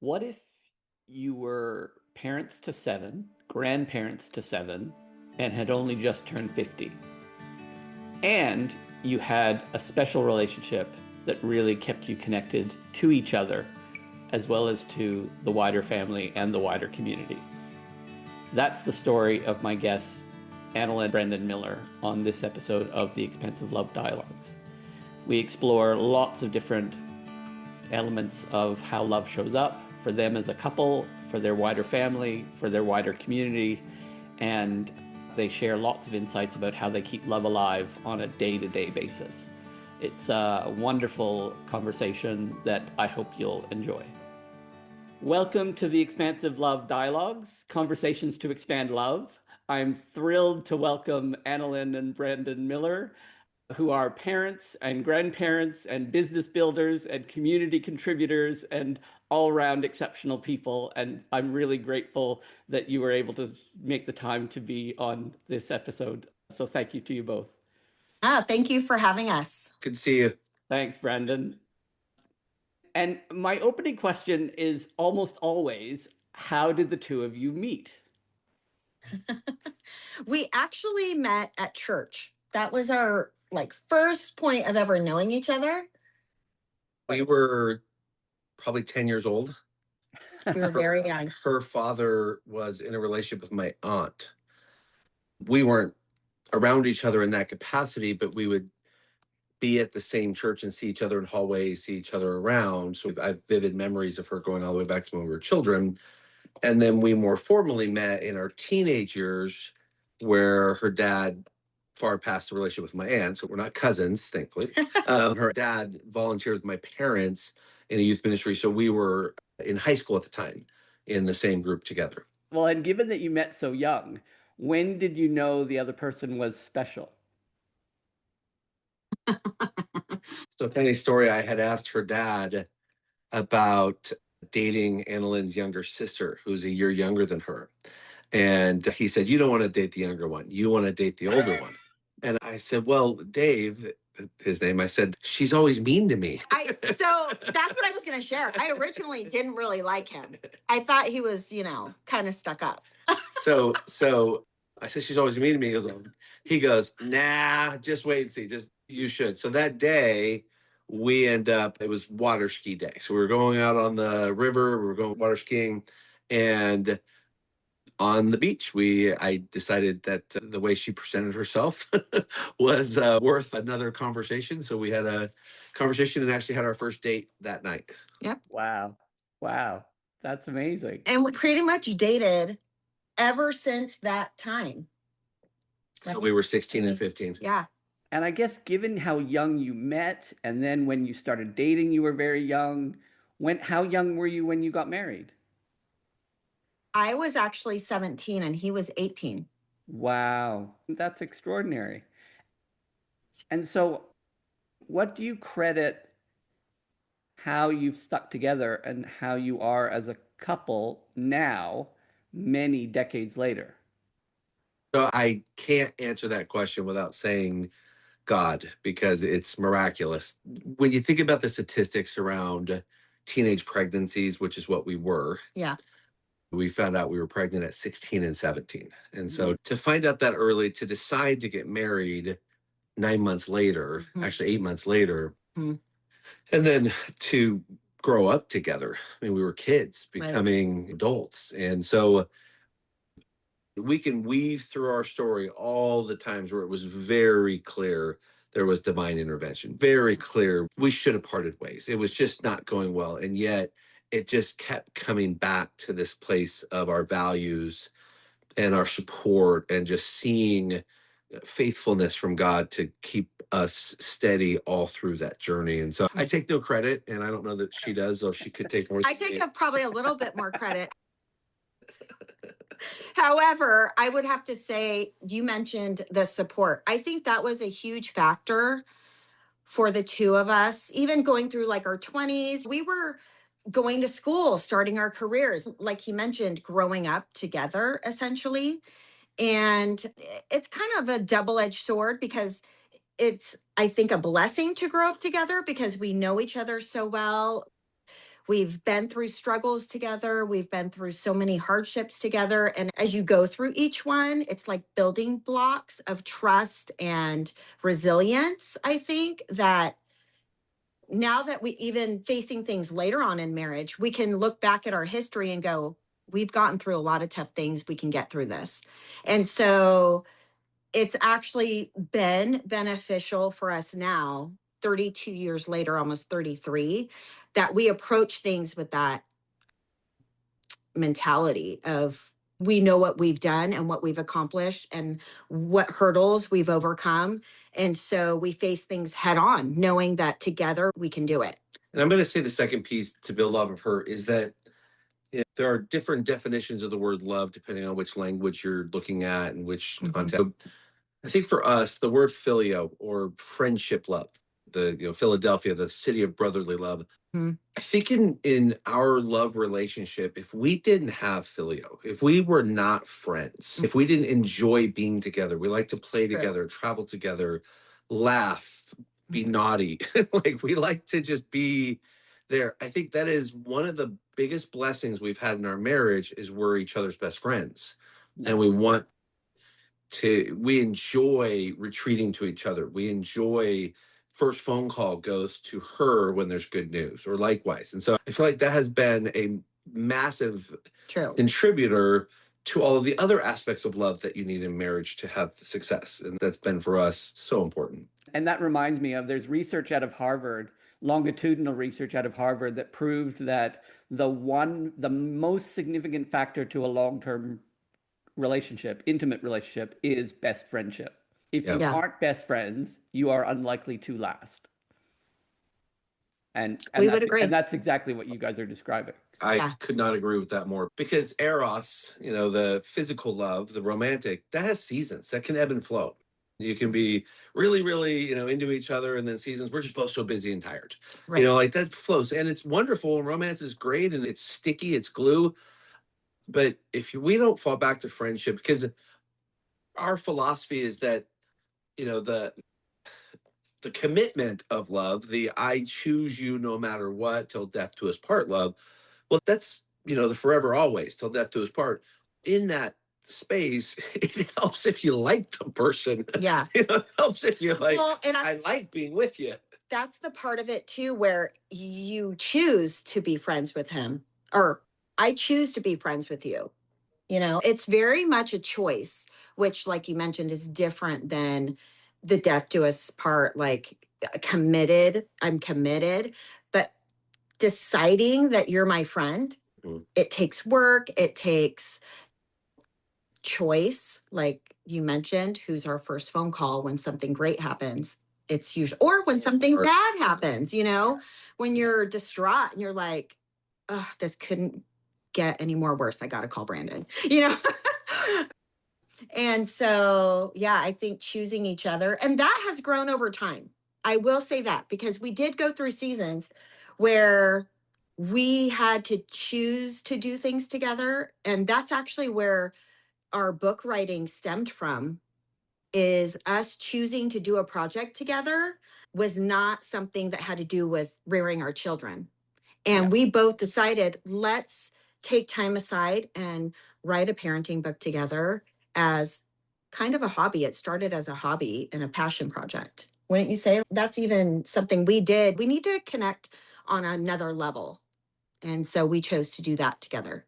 What if you were parents to seven, grandparents to seven, and had only just turned 50? And you had a special relationship that really kept you connected to each other, as well as to the wider family and the wider community. That's the story of my guest, Analyn Brandon Miller, on this episode of the Expansive Love Dialogues. We explore lots of different elements of how love shows up for them as a couple, for their wider family, for their wider community, and they share lots of insights about how they keep love alive on a day-to-day basis. It's a wonderful conversation that I hope you'll enjoy. Welcome to the Expansive Love Dialogues, Conversations to Expand Love. I'm thrilled to welcome Analyn and Brandon Miller, who are parents and grandparents and business builders and community contributors and all-around exceptional people. And I'm really grateful that you were able to make the time to be on this episode. So thank you to you both. Thank you for having us. Good to see you. Thanks, Brandon. And my opening question is almost always, how did the two of you meet? We actually met at church. That was our first point of ever knowing each other. We were probably 10 years old. We were very young. Her father was in a relationship with my aunt. We weren't around each other in that capacity, but we would be at the same church and see each other in hallways, see each other around. So I have vivid memories of her going all the way back to when we were children. And then we more formally met in our teenage years, where her dad far past the relationship with my aunt, so we're not cousins, thankfully. Her dad volunteered with my parents in a youth ministry, so we were in high school at the time in the same group together. Well, and given that you met so young, when did you know the other person was special? So funny story, I had asked her dad about dating Analyn's younger sister, who's a year younger than her. And he said, "You don't want to date the younger one. You want to date the older one." And I said, "Well, Dave," his name, I said, "she's always mean to me." So that's what I was going to share. I originally didn't really like him. I thought he was, kind of stuck up. So I said, "She's always mean to me." He goes, "Nah, just wait and see. Just, you should." So that day, it was water ski day. So we were going out on the river, we were going water skiing, and on the beach, I decided that the way she presented herself was worth another conversation. So we had a conversation and actually had our first date that night. Yep. Wow. That's amazing. And we pretty much dated ever since that time. So we were 16 and 15. Yeah. And I guess given how young you met, and then when you started dating, you were very young. How young were you when you got married? I was actually 17 and he was 18. Wow, that's extraordinary. And so what do you credit how you've stuck together and how you are as a couple now, many decades later? So I can't answer that question without saying God, because it's miraculous. When you think about the statistics around teenage pregnancies, which is what we were. Yeah. We found out we were pregnant at 16 and 17. And so to find out that early, to decide to get married 9 months later, actually 8 months later, and then to grow up together. I mean, we were kids becoming adults. And so we can weave through our story all the times where it was very clear there was divine intervention, very clear we should have parted ways. It was just not going well. And yet it just kept coming back to this place of our values and our support and just seeing faithfulness from God to keep us steady all through that journey. And so I take no credit, and I don't know that she does, though she could take more. I take probably a little bit more credit. However, I would have to say, you mentioned the support. I think that was a huge factor for the two of us, even going through our 20s. We were going to school, starting our careers, like he mentioned, growing up together, essentially. And it's kind of a double-edged sword because it's, I think, a blessing to grow up together because we know each other so well. We've been through struggles together. We've been through so many hardships together. And as you go through each one, it's like building blocks of trust and resilience. I think that now that we even facing things later on in marriage, we can look back at our history and go, we've gotten through a lot of tough things. We can get through this. And so it's actually been beneficial for us now, 32 years later, almost 33, that we approach things with that mentality of we know what we've done and what we've accomplished and what hurdles we've overcome. And so we face things head on, knowing that together we can do it. And I'm going to say the second piece to build off of her is that there are different definitions of the word love depending on which language you're looking at and which context. I think for us, the word filio or friendship love, Philadelphia, the city of brotherly love. I think in our love relationship, if we didn't have filio, if we were not friends, if we didn't enjoy being together, we like to play together, travel together, laugh, be naughty, like we like to just be there. I think that is one of the biggest blessings we've had in our marriage is we're each other's best friends. And we enjoy retreating to each other. We enjoy first phone call goes to her when there's good news or likewise. And so I feel like that has been a massive contributor to all of the other aspects of love that you need in marriage to have success. And that's been for us so important. And that reminds me of there's research out of Harvard, longitudinal research out of Harvard that proved that the most significant factor to a long-term relationship, intimate relationship, is best friendship. If you aren't best friends, you are unlikely to last. And we would agree. And that's exactly what you guys are describing. I could not agree with that more because eros, the physical love, the romantic, that has seasons that can ebb and flow. You can be really, really, into each other, and then seasons we're just both so busy and tired. Right. Like that flows, and it's wonderful. And romance is great, and it's sticky, it's glue. But if we don't fall back to friendship, because our philosophy is that, the commitment of love, the I choose you no matter what, till death do us part love. Well, that's, the forever always, till death do us part. In that space, it helps if you like the person. Yeah. It helps if you're like, I like being with you. That's the part of it too, where you choose to be friends with him, or I choose to be friends with you. It's very much a choice, which, like you mentioned, is different than the death do us part, like committed. I'm committed, but deciding that you're my friend, it takes work. It takes choice. Like you mentioned, who's our first phone call when something great happens? It's usually, or when something bad happens, when you're distraught and you're like, oh, this couldn't get any more worse. I got to call Brandon, And so, I think choosing each other, and that has grown over time. I will say that because we did go through seasons where we had to choose to do things together. And that's actually where our book writing stemmed from, is us choosing to do a project together was not something that had to do with rearing our children. And we both decided, let's take time aside and write a parenting book together as kind of a hobby. It started as a hobby and a passion project. Wouldn't you say? That's even something we did. We need to connect on another level. And so we chose to do that together.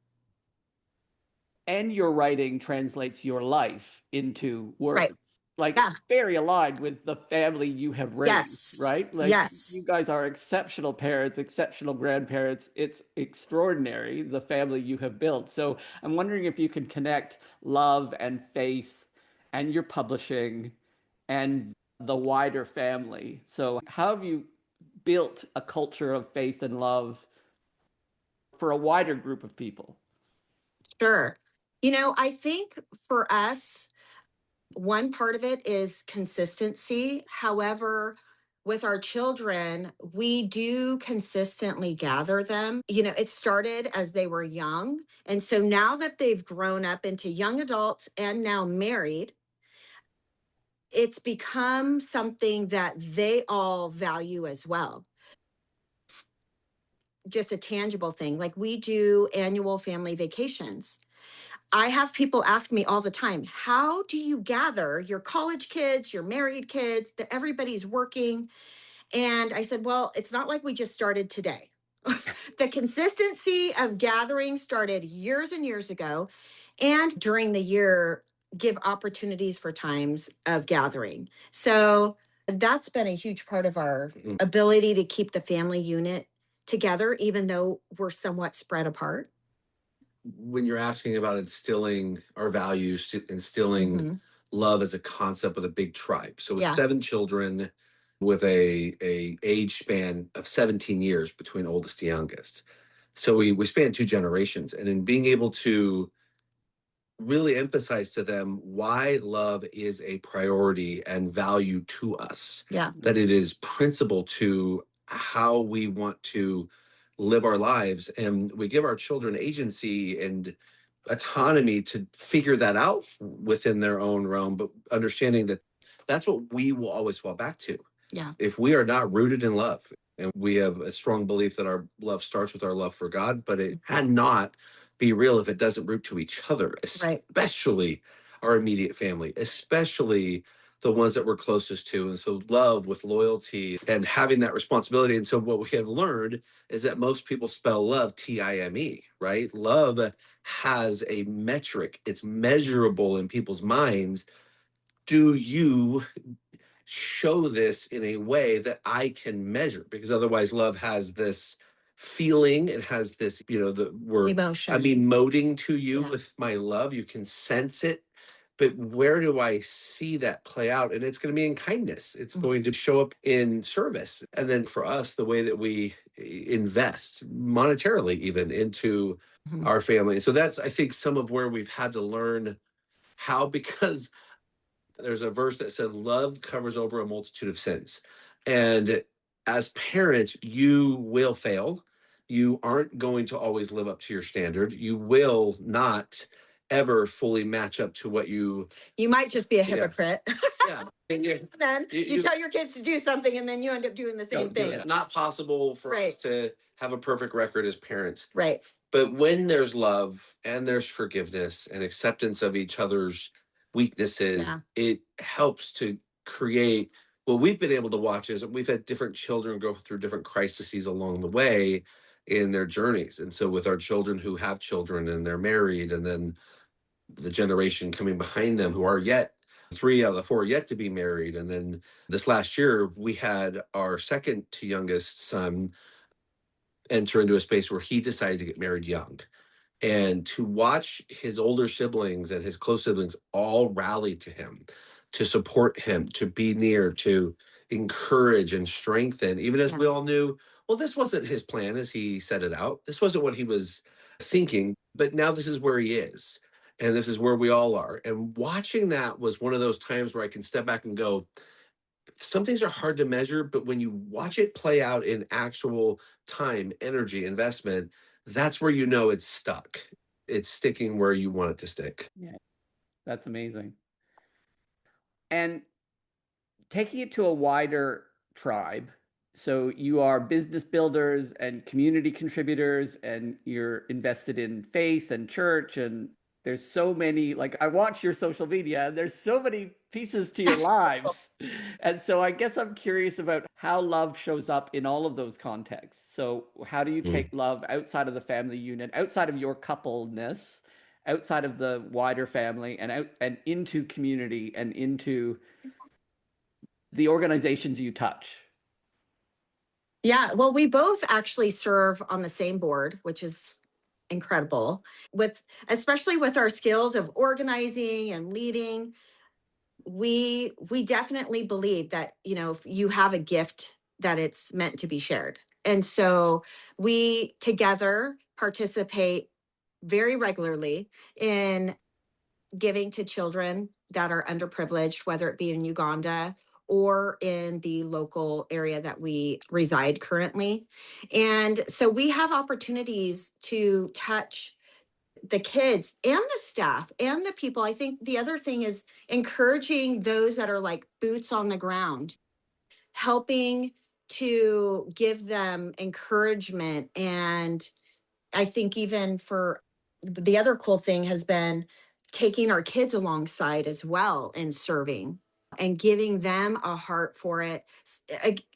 And your writing translates your life into words. Right. Very aligned with the family you have raised, right? You guys are exceptional parents, exceptional grandparents. It's extraordinary, the family you have built. So I'm wondering if you can connect love and faith and your publishing and the wider family. So how have you built a culture of faith and love for a wider group of people? Sure. I think for us, one part of it is consistency. However, with our children, we do consistently gather them. It started as they were young. And so now that they've grown up into young adults and now married, it's become something that they all value as well. just a tangible thing. Like we do annual family vacations. I have people ask me all the time, how do you gather your college kids, your married kids, that everybody's working? And I said, well, it's not like we just started today. The consistency of gathering started years and years ago. And during the year, give opportunities for times of gathering. So that's been a huge part of our ability to keep the family unit together, even though we're somewhat spread apart. When you're asking about instilling our values, instilling love as a concept with a big tribe. So with 7 children, with a age span of 17 years between oldest to youngest. So we span 2 generations. And in being able to really emphasize to them why love is a priority and value to us. Yeah. That it is principal to how we want to live our lives. And we give our children agency and autonomy to figure that out within their own realm, but understanding that that's what we will always fall back to. Yeah. If we are not rooted in love, and we have a strong belief that our love starts with our love for God, but it cannot be real if it doesn't root to each other, especially our immediate family, especially the ones that we're closest to. And so love with loyalty and having that responsibility. And so what we have learned is that most people spell love Time, right? Love has a metric. It's measurable in people's minds. Do you show this in a way that I can measure? Because otherwise love has this feeling, it has this, Emotion. I'm emoting to you with my love. You can sense it. But where do I see that play out? And it's going to be in kindness. It's going to show up in service. And then for us, the way that we invest monetarily even into our family. So that's, I think, some of where we've had to learn how, because there's a verse that said love covers over a multitude of sins. And as parents, you will fail. You aren't going to always live up to your standard. You will not ever fully match up to what you might just be a hypocrite. Yeah. Then you tell your kids to do something and then you end up doing the same thing. It's not possible for us to have a perfect record as parents. Right. But when there's love and there's forgiveness and acceptance of each other's weaknesses, it helps to create what we've been able to watch is we've had different children go through different crises along the way in their journeys. And so with our children who have children and they're married, and then the generation coming behind them who are yet 3 out of the 4 yet to be married. And then this last year, we had our second to youngest son enter into a space where he decided to get married young. And to watch his older siblings and his close siblings all rally to him, to support him, to be near, to encourage and strengthen, even as we all knew, well, this wasn't his plan as he set it out. This wasn't what he was thinking, but now this is where he is. And this is where we all are. And watching that was one of those times where I can step back and go, some things are hard to measure, but when you watch it play out in actual time, energy, investment, that's where you know it's stuck. It's sticking where you want it to stick. Yeah, that's amazing. And taking it to a wider tribe, so you are business builders and community contributors, and you're invested in faith and church, and there's so many, like I watch your social media, and there's so many pieces to your lives. And so I guess I'm curious about how love shows up in all of those contexts. So how do you take love outside of the family unit, outside of your coupleness, outside of the wider family, and out and into community and into the organizations you touch? Yeah, well, we both actually serve on the same board, which is incredible. Especially with our skills of organizing and leading, we definitely believe that, if you have a gift, that it's meant to be shared. And so we together participate very regularly in giving to children that are underprivileged, whether it be in Uganda or in the local area that we reside currently. And so we have opportunities to touch the kids and the staff and the people. I think the other thing is encouraging those that are like boots on the ground, helping to give them encouragement. And I think even for the other cool thing has been taking our kids alongside as well and serving and giving them a heart for it.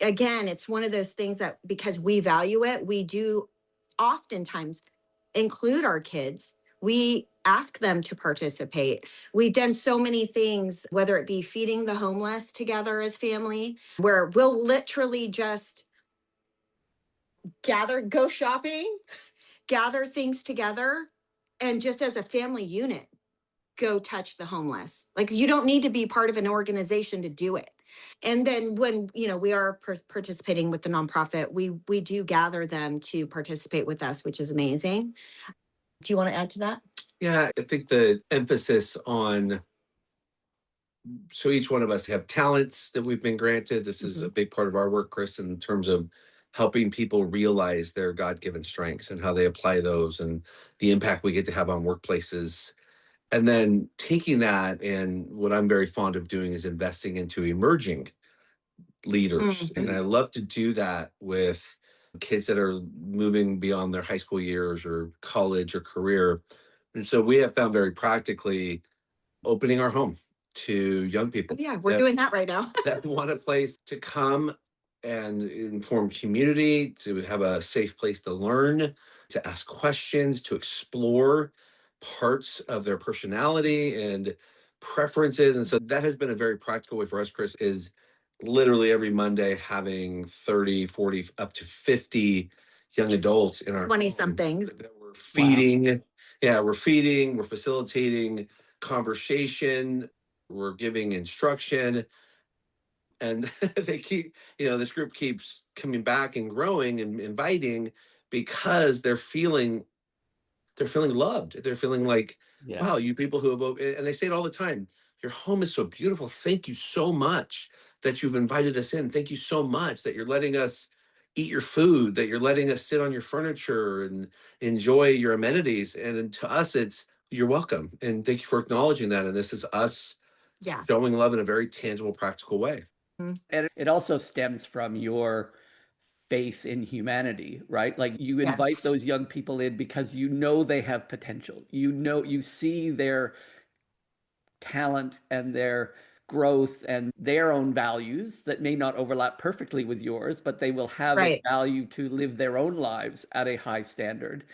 Again, it's one of those things that because we value it, we do oftentimes include our kids. We ask them to participate. We've done so many things, whether it be feeding the homeless together as family, where we'll literally just go shopping, gather things together, and just as a family unit, go touch the homeless. Like you don't need to be part of an organization to do it. And then when we are participating with the nonprofit, we do gather them to participate with us, which is amazing. Do you want to add to that? Yeah, I think the emphasis on, so each one of us have talents that we've been granted. This is a big part of our work, Chris, in terms of helping people realize their God-given strengths and how they apply those and the impact we get to have on workplaces. And then taking that, and what I'm very fond of doing is investing into emerging leaders. And I love to do that with kids that are moving beyond their high school years or college or career. And so we have found very practically opening our home to young people. Yeah, we're doing that right now. That want a place to come and inform community, to have a safe place to learn, to ask questions, to explore parts of their personality and preferences. And so that has been a very practical way for us, Chris, is literally every Monday having 30, 40, up to 50 young adults in our 20 somethings that we're feeding. Wow. Yeah, we're feeding, we're facilitating conversation, we're giving instruction, and they keep, this group keeps coming back and growing and inviting because they're feeling loved. They're feeling like, wow, you people who have, and they say it all the time, your home is so beautiful. Thank you so much that you've invited us in. Thank you so much that you're letting us eat your food, that you're letting us sit on your furniture and enjoy your amenities. And to us, it's, you're welcome. And thank you for acknowledging that. And this is us showing love in a very tangible, practical way. And it also stems from your faith in humanity, right? Like you invite those young people in because you know they have potential. You see their talent and their growth and their own values that may not overlap perfectly with yours, but they will have a value to live their own lives at a high standard.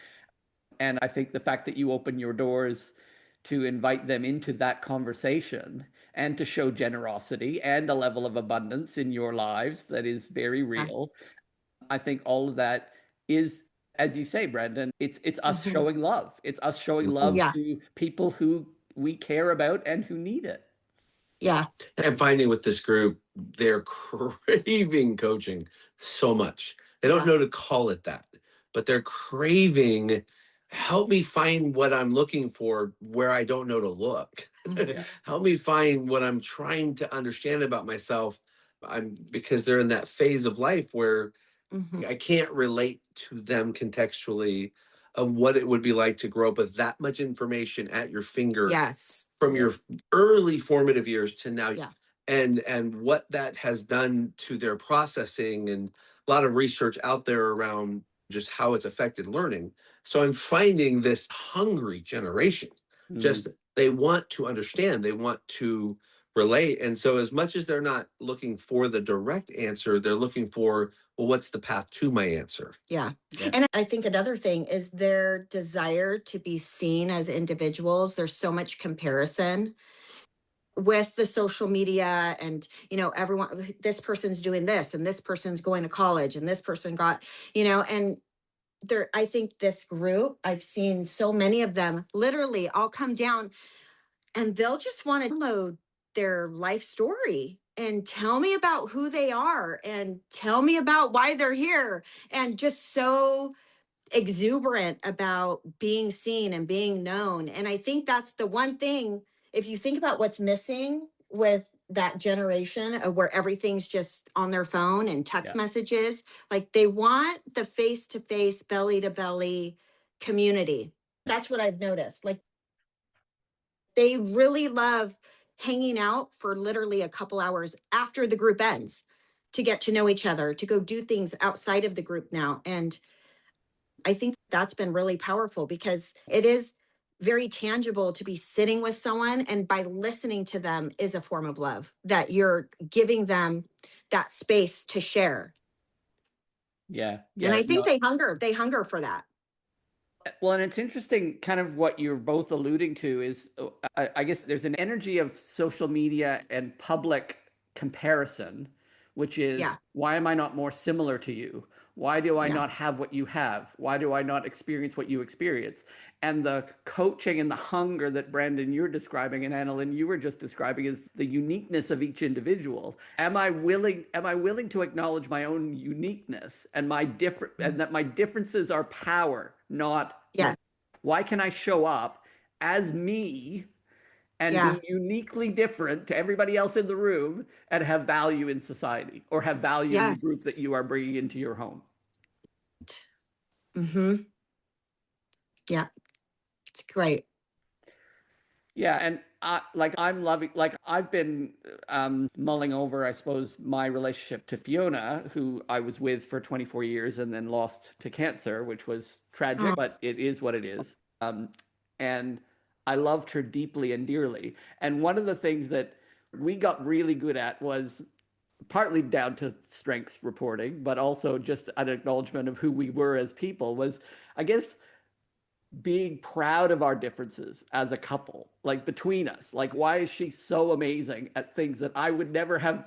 And I think the fact that you open your doors to invite them into that conversation and to show generosity and a level of abundance in your lives that is very real. I think all of that is, as you say, Brandon, it's us showing love. It's us showing love to people who we care about and who need it. Yeah. And I'm finding with this group, they're craving coaching so much. They don't know to call it that, but they're craving, help me find what I'm looking for where I don't know to look. Help me find what I'm trying to understand about myself. Because they're in that phase of life where I can't relate to them contextually of what it would be like to grow up with that much information at your finger from your early formative years to now. And what that has done to their processing, and a lot of research out there around just how it's affected learning. So I'm finding this hungry generation, just they want to understand, they want to relate. And so as much as they're not looking for the direct answer, they're looking for, well, what's the path to my answer? Yeah. And I think another thing is their desire to be seen as individuals. There's so much comparison with the social media and, everyone, this person's doing this and this person's going to college and this person got, and there, I think this group, I've seen so many of them literally all come down and they'll just want to download their life story and tell me about who they are and tell me about why they're here, and just so exuberant about being seen and being known. And I think that's the one thing, if you think about what's missing with that generation of where everything's just on their phone and text messages, like they want the face-to-face, belly-to-belly community. That's what I've noticed. Like they really love hanging out for literally a couple hours after the group ends to get to know each other, to go do things outside of the group now. And I think that's been really powerful because it is very tangible to be sitting with someone, and by listening to them is a form of love, that you're giving them that space to share. Yeah. And I think they hunger for that. Well, and it's interesting kind of what you're both alluding to is I guess there's an energy of social media and public comparison, which is why am I not more similar to you? Why do I not have what you have? Why do I not experience what you experience? And the coaching and the hunger that Brandon you're describing and Analyn you were just describing is the uniqueness of each individual. Am I willing to acknowledge my own uniqueness and and that my differences are power, not why can I show up as me and be uniquely different to everybody else in the room and have value in society or have value in the group that you are bringing into your home? Yeah, it's great. Yeah, and I'm loving, I've been mulling over, I suppose, my relationship to Fiona, who I was with for 24 years and then lost to cancer, which was tragic, but it is what it is. And I loved her deeply and dearly. And one of the things that we got really good at was partly down to strengths reporting, but also just an acknowledgement of who we were as people was, I guess, being proud of our differences as a couple, like between us. Like, why is she so amazing at things that I would never have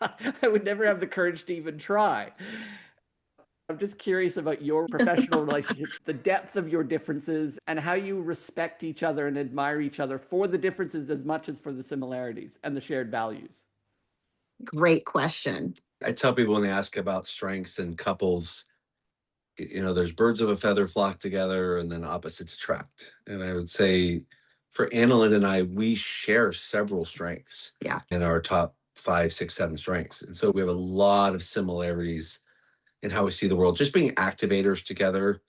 I would never have the courage to even try? I'm just curious about your professional relationships, the depth of your differences, and how you respect each other and admire each other for the differences as much as for the similarities and the shared values. Great question. I tell people when they ask about strengths in couples, there's birds of a feather flock together and then opposites attract. And I would say for Analyn and I, we share several strengths in our top 5, 6, 7 strengths. And so we have a lot of similarities in how we see the world. Just being activators together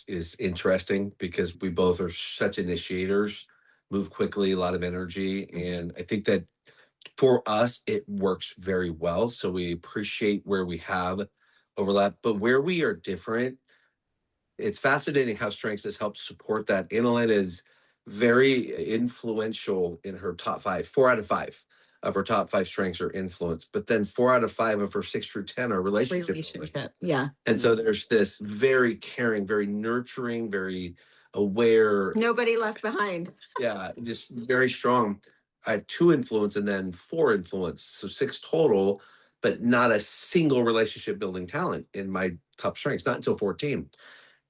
is interesting because we both are such initiators, move quickly, a lot of energy. And I think that for us, it works very well. So we appreciate where we have overlap, but where we are different, it's fascinating how strengths has helped support that. Analyn is very influential in her top 5. 4 out of 5 of her top 5 strengths are influence, but then 4 out of 5 of her 6 through 10 are relationship. Yeah. And so there's this very caring, very nurturing, very aware. Nobody left behind. Yeah, just very strong. I have 2 influence and then 4 influence, so 6 total, but not a single relationship building talent in my top strengths, not until 14.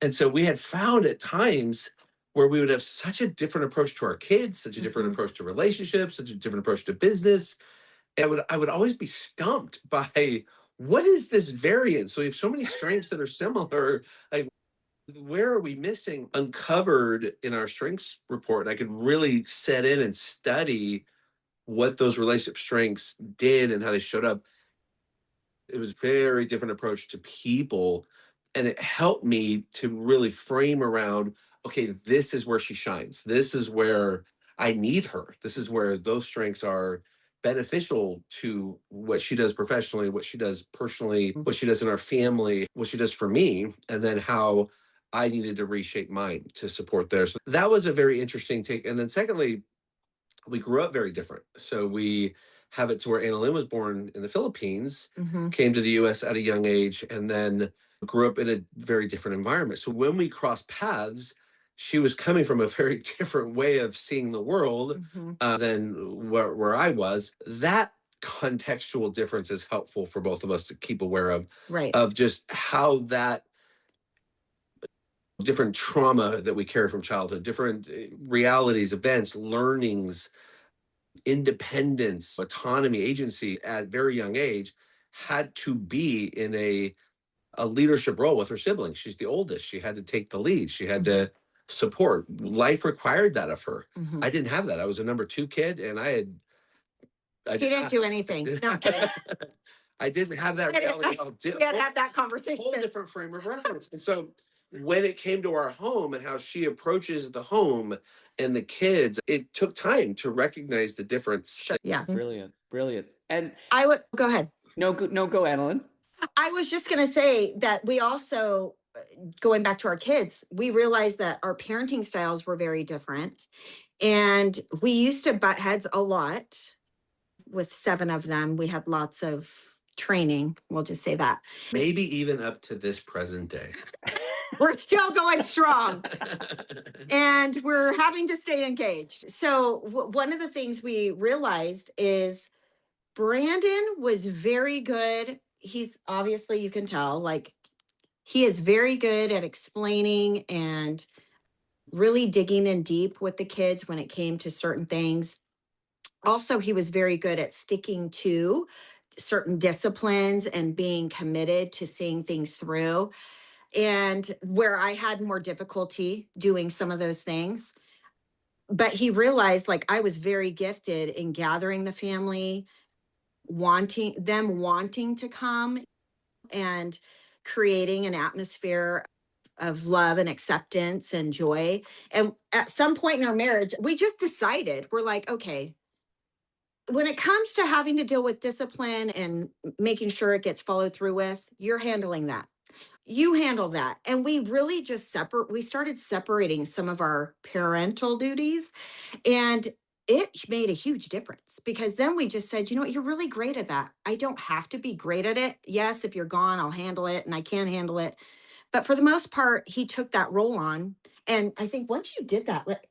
And so we had found at times where we would have such a different approach to our kids, such a different approach to relationships, such a different approach to business. And I would always be stumped by what is this variance? So we have so many strengths that are similar. Like, where are we missing? Uncovered in our strengths report, and I could really set in and study what those relationship strengths did and how they showed up. It was a very different approach to people, and it helped me to really frame around, okay, this is where she shines. This is where I need her. This is where those strengths are beneficial to what she does professionally, what she does personally, what she does in our family, what she does for me, and then how I needed to reshape mine to support theirs. So that was a very interesting take. And then secondly, we grew up very different. So we have it to where Analyn was born in the Philippines, came to the US at a young age, and then grew up in a very different environment. So when we crossed paths, she was coming from a very different way of seeing the world than where I was. That contextual difference is helpful for both of us to keep aware of just how that different trauma that we carry from childhood, different realities, events, learnings, independence, autonomy, agency at very young age had to be in a leadership role with her siblings. She's the oldest. She had to take the lead. She had to support. Life required that of her. I didn't have that. I was a number 2 kid, and I didn't do anything. No, I'm kidding. I didn't have that reality. We had to have that conversation. Whole different frame of reference. And so when it came to our home and how she approaches the home and the kids, it took time to recognize the difference. Yeah. Brilliant. And I would go ahead. No, go, Analyn. I was just going to say that we also, going back to our kids, we realized that our parenting styles were very different. And we used to butt heads a lot. With 7 of them, we had lots of training. We'll just say that. Maybe even up to this present day. We're still going strong. And we're having to stay engaged. So one of the things we realized is Brandon was very good. He's obviously, you can tell, like he is very good at explaining and really digging in deep with the kids when it came to certain things. Also, he was very good at sticking to certain disciplines and being committed to seeing things through. And where I had more difficulty doing some of those things, but he realized like I was very gifted in gathering the family, wanting to come and creating an atmosphere of love and acceptance and joy. And at some point in our marriage, we just decided, we're like, okay, when it comes to having to deal with discipline and making sure it gets followed through with, you're handling that. You handle that. And we really just we started separating some of our parental duties. And it made a huge difference because then we just said, you know what, you're really great at that. I don't have to be great at it. Yes, if you're gone, I'll handle it and I can handle it. But for the most part, he took that role on. And I think once you did that, like,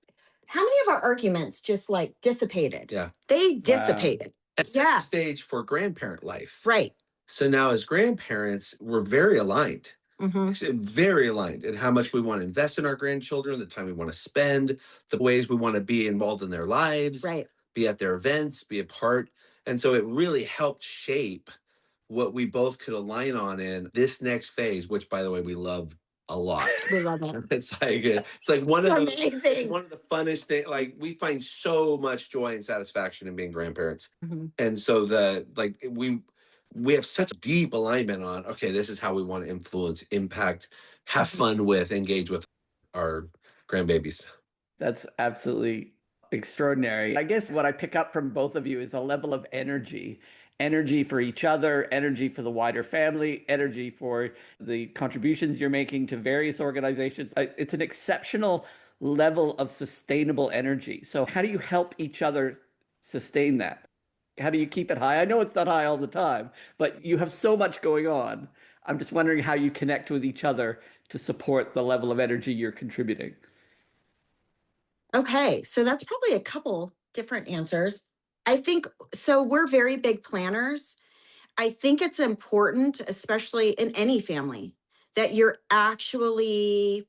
how many of our arguments just like dissipated? Yeah. They dissipated. At Yeah. stage for grandparent life. Right. So now as grandparents, we're very aligned. Mm-hmm. Very aligned in how much we want to invest in our grandchildren, the time we want to spend, the ways we want to be involved in their lives, Right. be at their events, be a part. And so it really helped shape what we both could align on in this next phase, which by the way, we love a lot. We love it. It's like one of Amazing. one of the funnest things. Like we find so much joy and satisfaction in being grandparents. Mm-hmm. And so we have such deep alignment on, okay, this is how we want to influence, impact, have fun with, engage with our grandbabies. That's absolutely extraordinary. I guess what I pick up from both of you is a level of energy for each other, energy for the wider family, energy for the contributions you're making to various organizations. It's an exceptional level of sustainable energy. So how do you help each other sustain that? How do you keep it high? I know it's not high all the time, but you have so much going on. I'm just wondering how you connect with each other to support the level of energy you're contributing. Okay, so that's probably a couple different answers. I think so. We're very big planners. I think it's important, especially in any family, that you're actually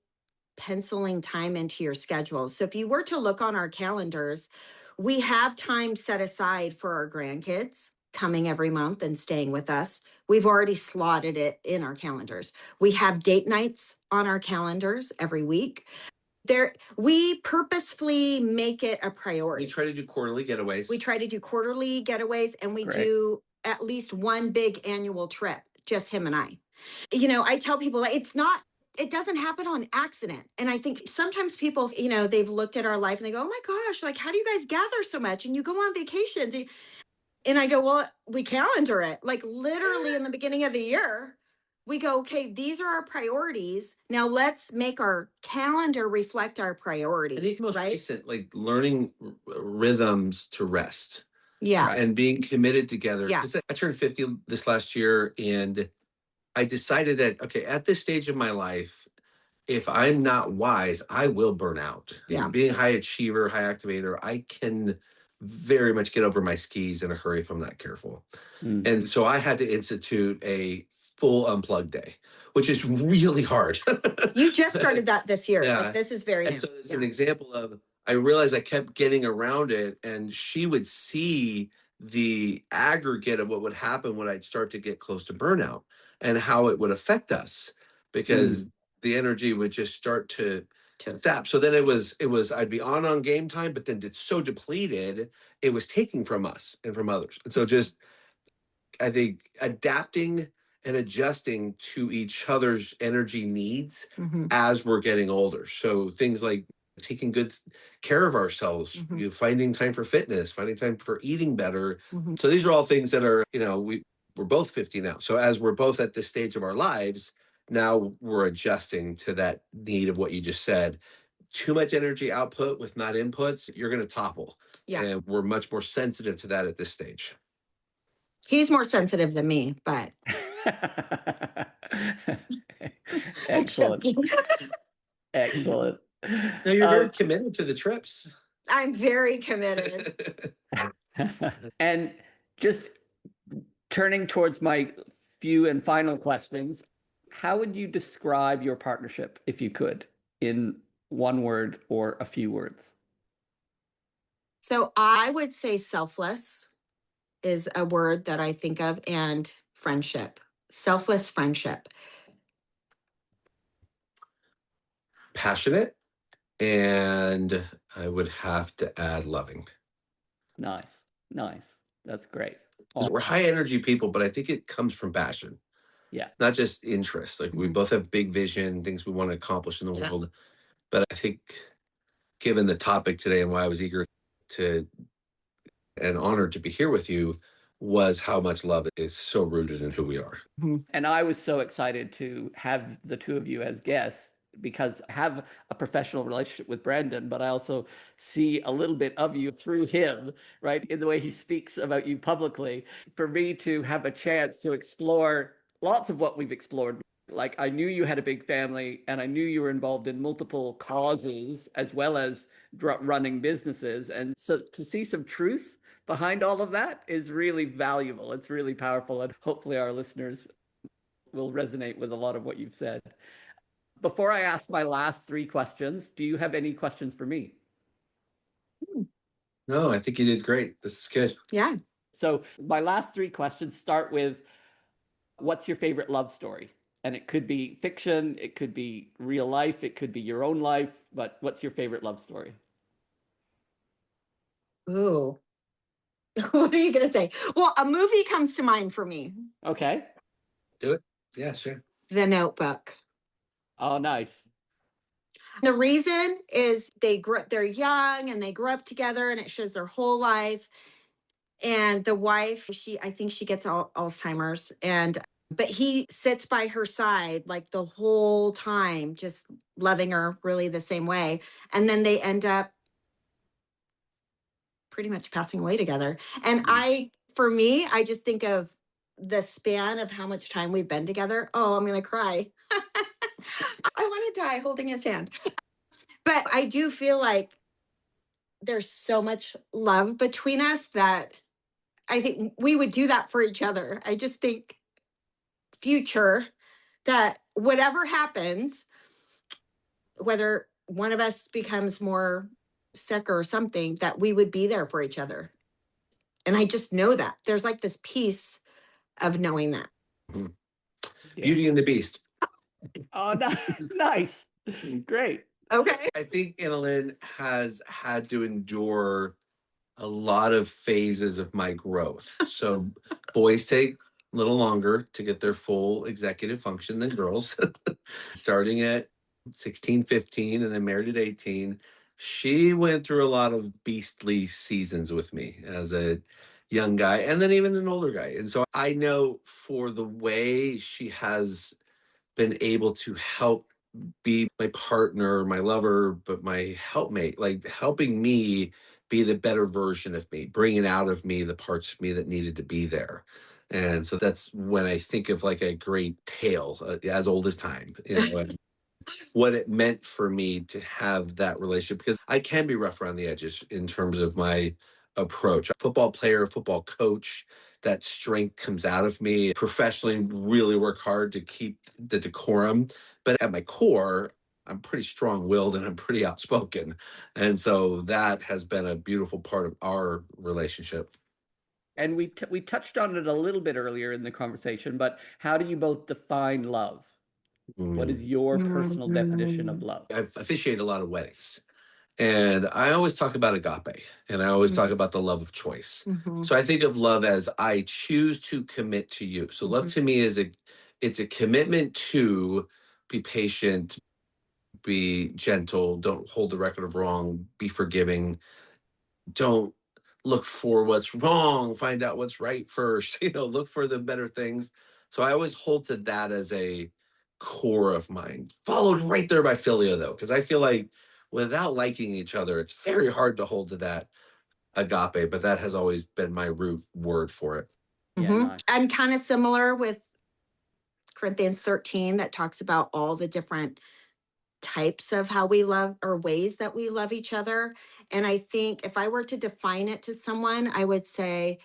penciling time into your schedules. So if you were to look on our calendars, we have time set aside for our grandkids coming every month and staying with us. We've already slotted it in our calendars. We have date nights on our calendars every week. We purposefully make it a priority. We try to do quarterly getaways. And we Great. do at least one big annual trip, just him and I. I tell people it doesn't happen on accident. And I think sometimes people, they've looked at our life and they go, oh my gosh, like, how do you guys gather so much? And you go on vacations. And I go, well, we calendar it. Like literally in the beginning of the year, we go, okay, these are our priorities. Now let's make our calendar reflect our priorities. And these most recent, like learning rhythms to rest. Yeah. And being committed together. Yeah. I turned 50 this last year and I decided that, okay, at this stage of my life, if I'm not wise, I will burn out. Yeah. Being a high achiever, high activator, I can very much get over my skis in a hurry if I'm not careful. And so I had to institute a full unplug day, which is really hard. You just started that this year. Yeah. Like, this is very And new. so it's an example of, I realized I kept getting around it and she would see the aggregate of what would happen when I'd start to get close to burnout and how it would affect us because the energy would just start to sap. So then it was I'd be on game time, but then it's so depleted, it was taking from us and from others. And so just, I think adapting and adjusting to each other's energy needs as we're getting older. So things like taking good care of ourselves, finding time for fitness, finding time for eating better. So these are all things that are, we're both 50 now. So as we're both at this stage of our lives, now we're adjusting to that need of what you just said. Too much energy output with not inputs, you're going to topple. Yeah. And we're much more sensitive to that at this stage. He's more sensitive than me, but Excellent. Excellent. No, you're very committed to the trips. I'm very committed. And just turning towards my few and final questions, how would you describe your partnership, if you could, in one word or a few words? So I would say selfless is a word that I think of, and friendship, selfless friendship. Passionate, and I would have to add loving. Nice. Nice. That's great. We're high energy people, but I think it comes from passion. Yeah. Not just interest. Like we both have big vision, things we want to accomplish in the world. But I think given the topic today and why I was eager to and honored to be here with you was how much love is so rooted in who we are. And I was so excited to have the two of you as guests because I have a professional relationship with Brandon, but I also see a little bit of you through him, right? In the way he speaks about you publicly. For me to have a chance to explore lots of what we've explored. Like I knew you had a big family and I knew you were involved in multiple causes as well as running businesses. And so to see some truth behind all of that is really valuable. It's really powerful. And hopefully our listeners will resonate with a lot of what you've said. Before I ask my last three questions, do you have any questions for me? No, I think you did great. This is good. Yeah. So my last three questions start with, what's your favorite love story? And it could be fiction, it could be real life, it could be your own life, but what's your favorite love story? Ooh. What are you going to say? Well, a movie comes to mind for me. Okay. Do it. Yeah, sure. The Notebook. Oh, nice. The reason is they're young and they grew up together and it shows their whole life. And the wife, I think she gets Alzheimer's, but he sits by her side like the whole time, just loving her really the same way. And then they end up pretty much passing away together. And for me, I just think of the span of how much time we've been together. Oh, I'm going to cry. I want to die holding his hand. But I do feel like there's so much love between us that I think we would do that for each other. I just think future that whatever happens, whether one of us becomes more sick or something, that we would be there for each other. And I just know that there's like this piece of knowing that. Mm-hmm. Yeah. Beauty and the Beast. Oh, nice. Great. Okay. I think Analyn has had to endure a lot of phases of my growth. So boys take a little longer to get their full executive function than girls. Starting at 16, 15, and then married at 18. She went through a lot of beastly seasons with me as a young guy and then even an older guy. And so I know for the way she has been able to help be my partner, my lover, but my helpmate, like helping me be the better version of me, bringing out of me the parts of me that needed to be there. And so that's when I think of like a great tale, as old as time, what it meant for me to have that relationship, because I can be rough around the edges in terms of my approach. Football player, football coach, that strength comes out of me. Professionally, really work hard to keep the decorum. But at my core, I'm pretty strong-willed and I'm pretty outspoken. And so that has been a beautiful part of our relationship. And we touched on it a little bit earlier in the conversation, but how do you both define love? What is your personal definition of love? I've officiated a lot of weddings. And I always talk about agape, and I always talk about the love of choice. So I think of love as I choose to commit to you. So love to me is it's a commitment to be patient, be gentle, don't hold the record of wrong, be forgiving, don't look for what's wrong, find out what's right first, look for the better things. So I always hold to that as a core of mine, followed right there by philia, though, because I feel like without liking each other, it's very hard to hold to that agape, but that has always been my root word for it. Yeah, nice. I'm kind of similar with Corinthians 13 that talks about all the different types of how we love or ways that we love each other. And I think if I were to define it to someone, I would say,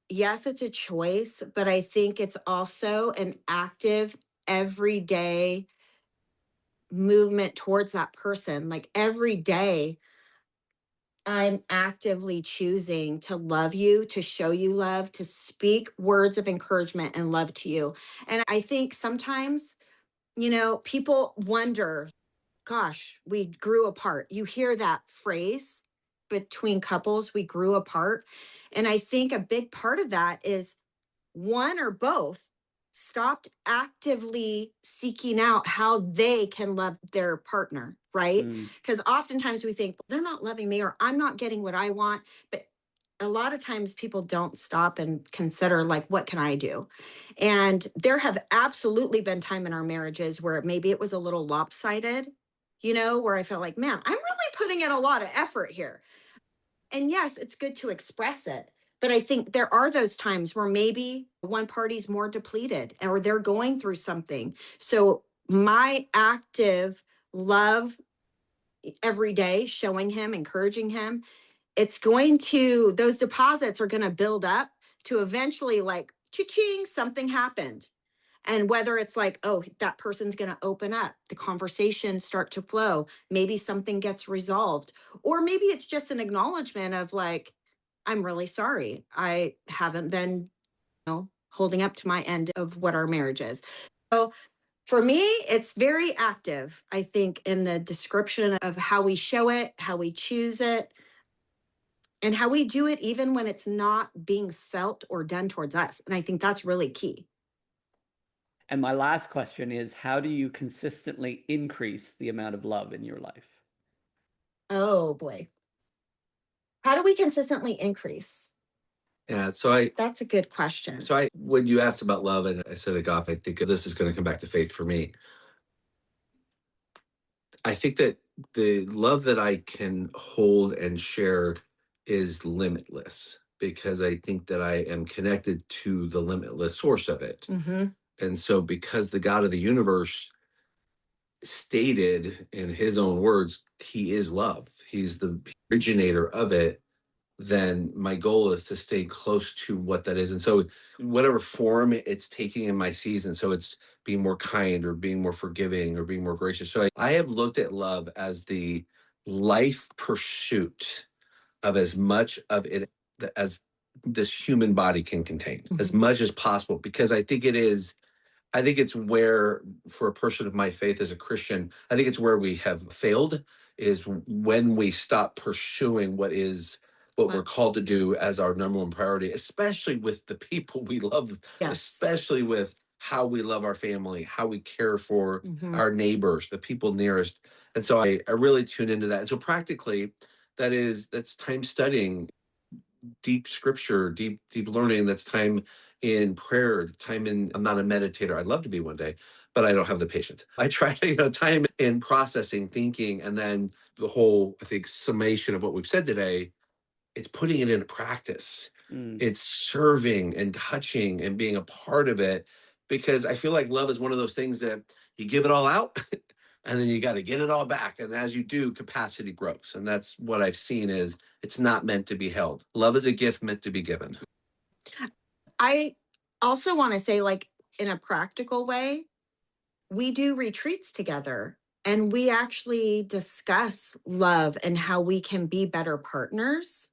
yes, it's a choice, but I think it's also an active, everyday movement towards that person. Like every day, I'm actively choosing to love you, to show you love, to speak words of encouragement and love to you. And I think sometimes, people wonder, gosh, we grew apart. You hear that phrase between couples, we grew apart. And I think a big part of that is one or both stopped actively seeking out how they can love their partner, right? Because oftentimes we think they're not loving me or I'm not getting what I want. But a lot of times people don't stop and consider, like, what can I do? And there have absolutely been time in our marriages where maybe it was a little lopsided, where I felt like, man, I'm really putting in a lot of effort here. And yes, it's good to express it. But I think there are those times where maybe one party's more depleted or they're going through something. So my active love every day, showing him, encouraging him, those deposits are going to build up to eventually, like, cha-ching, something happened. And whether it's like, oh, that person's going to open up, the conversations start to flow, maybe something gets resolved, or maybe it's just an acknowledgement of like, I'm really sorry. I haven't been, holding up to my end of what our marriage is. So for me, it's very active, I think, in the description of how we show it, how we choose it, and how we do it even when it's not being felt or done towards us. And I think that's really key. And my last question is, how do you consistently increase the amount of love in your life? Oh boy. How do we consistently increase? Yeah, That's a good question. when you asked about love and I said agape, I think this is going to come back to faith for me. I think that the love that I can hold and share is limitless because I think that I am connected to the limitless source of it. And so, because the God of the universe stated in his own words, he is love, he's the originator of it, then my goal is to stay close to what that is. And so, whatever form it's taking in my season, so it's being more kind or being more forgiving or being more gracious. So I have looked at love as the life pursuit of as much of it as this human body can contain, as much as possible, because I think it's where, for a person of my faith as a Christian, I think it's where we have failed, is when we stop pursuing what we're called to do as our number one priority, especially with the people we love, especially with how we love our family, how we care for our neighbors, the people nearest. And so I really tune into that. And so practically, that's time studying deep scripture, deep learning. That's time in prayer, I'm not a meditator. I'd love to be one day, but I don't have the patience. I try, time in processing, thinking, and then the whole, I think, summation of what we've said today, it's putting it into practice. It's serving and touching and being a part of it, because I feel like love is one of those things that you give it all out and then you got to get it all back. And as you do, capacity grows. And that's what I've seen is it's not meant to be held. Love is a gift meant to be given. I also want to say, like, in a practical way, we do retreats together and we actually discuss love and how we can be better partners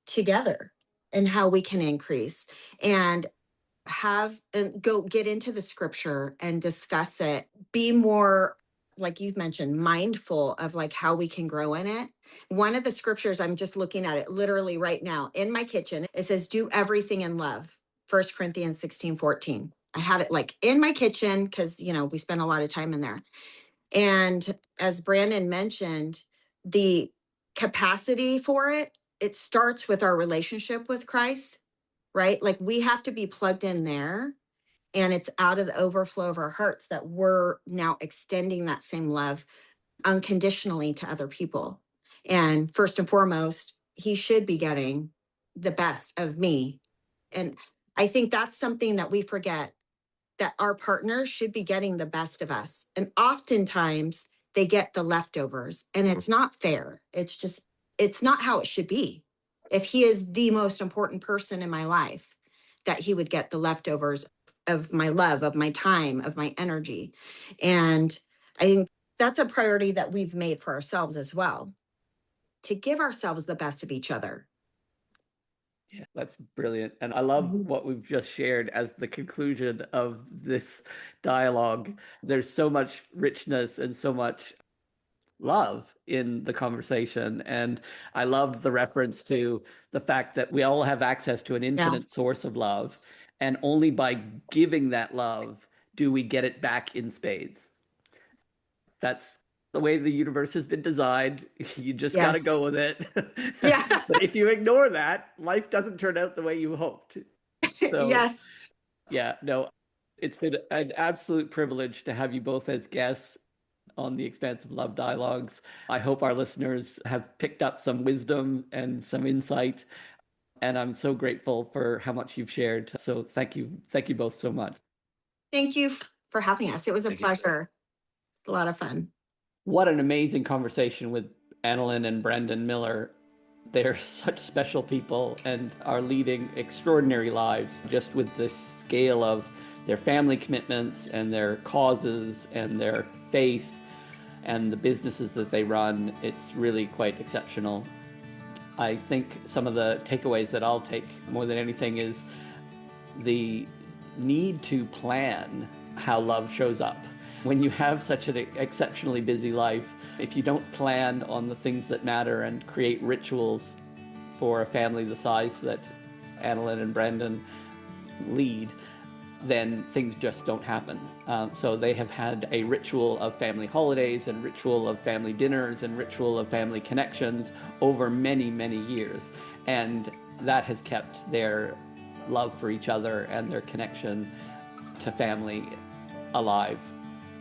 together and how we can increase and go get into the scripture and discuss it, be more, like you've mentioned, mindful of like how we can grow in it. One of the scriptures, I'm just looking at it literally right now in my kitchen, it says, do everything in love. 1 Corinthians 16:14. I have it like in my kitchen because, we spend a lot of time in there. And as Brandon mentioned, the capacity for it it starts with our relationship with Christ, right? Like we have to be plugged in there. And it's out of the overflow of our hearts that we're now extending that same love unconditionally to other people. And first and foremost, he should be getting the best of me. And I think that's something that we forget, that our partners should be getting the best of us. And oftentimes they get the leftovers, and it's not fair. It's not how it should be. If he is the most important person in my life, that he would get the leftovers of my love, of my time, of my energy. And I think that's a priority that we've made for ourselves as well, to give ourselves the best of each other. Yeah, that's brilliant. And I love what we've just shared as the conclusion of this dialogue. There's so much richness and so much love in the conversation. And I loved the reference to the fact that we all have access to an infinite source of love. And only by giving that love do we get it back in spades. That's the way the universe has been designed. You just got to go with it. Yeah. But if you ignore that, life doesn't turn out the way you hoped. So, Yes. yeah, no, it's been an absolute privilege to have you both as guests on the Expansive Love Dialogues. I hope our listeners have picked up some wisdom and some insight. And I'm so grateful for how much you've shared. So thank you. Thank you both so much. Thank you for having us. It was a pleasure. It's a lot of fun. What an amazing conversation with Analyn and Brandon Miller. They're such special people and are leading extraordinary lives just with this scale of their family commitments and their causes and their faith and the businesses that they run. It's really quite exceptional. I think some of the takeaways that I'll take more than anything is the need to plan how love shows up. When you have such an exceptionally busy life, if you don't plan on the things that matter and create rituals for a family the size that Analyn and Brandon lead, then things just don't happen. So they have had a ritual of family holidays and ritual of family dinners and ritual of family connections over many, many years. And that has kept their love for each other and their connection to family alive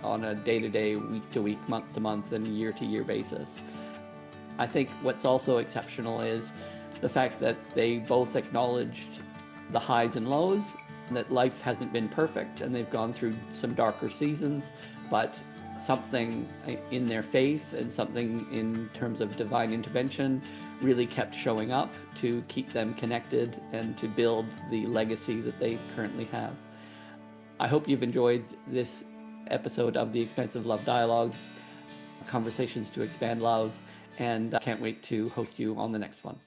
on a day-to-day, week-to-week, month-to-month, and year-to-year basis. I think what's also exceptional is the fact that they both acknowledged the highs and lows, that life hasn't been perfect, and they've gone through some darker seasons, but something in their faith and something in terms of divine intervention really kept showing up to keep them connected and to build the legacy that they currently have. I hope you've enjoyed this episode of the Expansive Love Dialogues, Conversations to Expand Love, and I can't wait to host you on the next one.